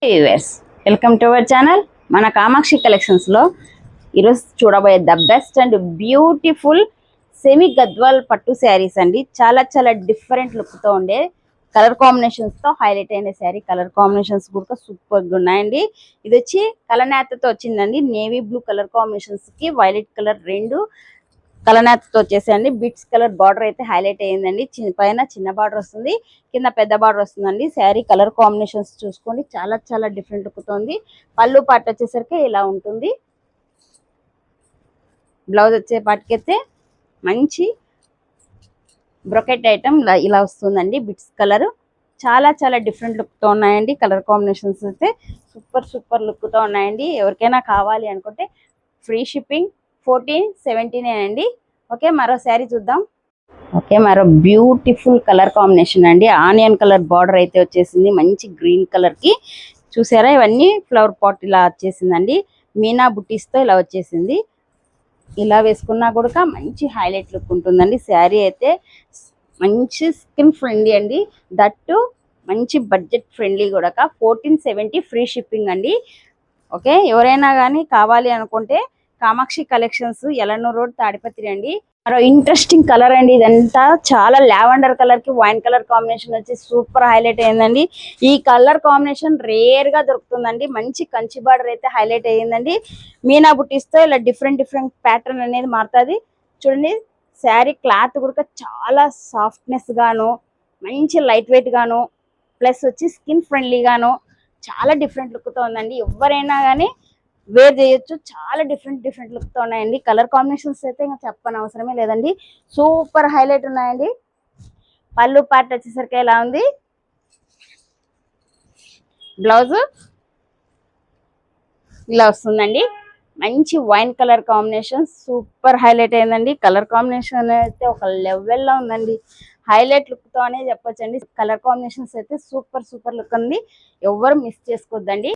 Viewers, welcome to our channel. మన Kamakshi collections లో ఈరోజు చూడబోయే the best and beautiful semi Gadwal పట్టు శారీస్ అండి. చాలా చాలా డిఫరెంట్ లుక్ తో ఉండే కలర్ కాంబినేషన్స్ తో హైలైట్ అయిన శారీ. కలర్ కాంబినేషన్స్ కూడా సూపర్ గా ఉన్నాయండి. ఇది వచ్చి కలనేతతో వచ్చిందండి. నేవీ బ్లూ కలర్ కాంబినేషన్స్ కి వైలెట్ కలర్ రెండు కలనేతతో వచ్చేసండి. బిట్స్ కలర్ బార్డర్ అయితే హైలైట్ అయ్యిందండి. పైన చిన్న బార్డర్ వస్తుంది, కింద పెద్ద బార్డర్ వస్తుందండి. శారీ కలర్ కాంబినేషన్స్ చూసుకోండి, చాలా చాలా డిఫరెంట్ లుక్ ఉంది. పళ్ళు పార్ట్ వచ్చేసరికి ఇలా ఉంటుంది. బ్లౌజ్ వచ్చే పాటికైతే మంచి బ్రొకెట్ ఐటమ్ ఇలా వస్తుందండి. బిట్స్ కలర్ చాలా చాలా డిఫరెంట్ లుక్ తో ఉన్నాయండి. కలర్ కాంబినేషన్స్ అయితే సూపర్ సూపర్ లుక్ తో ఉన్నాయండి. ఎవరికైనా కావాలి అనుకుంటే ఫ్రీ షిప్పింగ్ 1417 అండి. ఓకే, మరో శారీ చూద్దాం. ఓకే, మరో బ్యూటిఫుల్ కలర్ కాంబినేషన్ అండి. ఆనియన్ కలర్ బార్డర్ అయితే వచ్చేసింది, మంచి గ్రీన్ కలర్ కి. చూసారా, ఇవన్నీ ఫ్లవర్ పాట్ ఇలా వచ్చేసిందండి. మీనా బుట్టీస్ తో ఇలా వచ్చేసింది. ఇలా వేసుకున్నా కూడా మంచి హైలైట్ లుక్ ఉంటుందండి. శారీ అయితే మంచి స్కిన్ ఫ్రెండ్లీ అండి, దట్టు మంచి బడ్జెట్ ఫ్రెండ్లీ కూడా. 1470 ఫ్రీ షిప్పింగ్ అండి. ఓకే, ఎవరైనా కానీ కావాలి అనుకుంటే కామాక్షి కలెక్షన్స్, ఎలనూరు రోడ్, తాడిపత్రి అండి. మరో ఇంట్రెస్టింగ్ కలర్ అండి. ఇదంతా చాలా లావెండర్ కలర్ కి వైన్ కలర్ కాంబినేషన్ వచ్చి సూపర్ హైలైట్ అయ్యిందండి. ఈ కలర్ కాంబినేషన్ రేర్ గా దొరుకుతుందండి. మంచి కంచి బార్డర్ అయితే హైలైట్ అయ్యిందండి. మీనా బుట్టీస్ తో ఇలా డిఫరెంట్ డిఫరెంట్ ప్యాటర్న్ అనేది మారుతుంది. చూడండి, శారీ క్లాత్ కూడా చాలా సాఫ్ట్నెస్ గాను, మంచి లైట్ వెయిట్ గాను, ప్లస్ వచ్చి స్కిన్ ఫ్రెండ్లీ గాను చాలా డిఫరెంట్ లుక్ తో ఉందండి. ఎవరైనా కానీ వేర్ చేయొచ్చు. చాలా డిఫరెంట్ డిఫరెంట్ లుక్ తో ఉన్నాయండి. కలర్ కాంబినేషన్స్ అయితే ఇంకా చెప్పని అవసరమే లేదండి. సూపర్ హైలైట్ ఉన్నాయండి. పళ్ళు పార్ట్ వచ్చేసరికి ఎలా ఉంది, బ్లౌజ్ ఇలా వస్తుందండి. మంచి wine colour combination super highlight అయిందండి. కలర్ కాంబినేషన్ అయితే ఒక లెవెల్లో ఉందండి. హైలైట్ లుక్ తో అనే చెప్పొచ్చండి. కలర్ కాంబినేషన్స్ అయితే సూపర్ సూపర్ లుక్ ఉంది. ఎవరు మిస్ చేసుకోవద్దండి.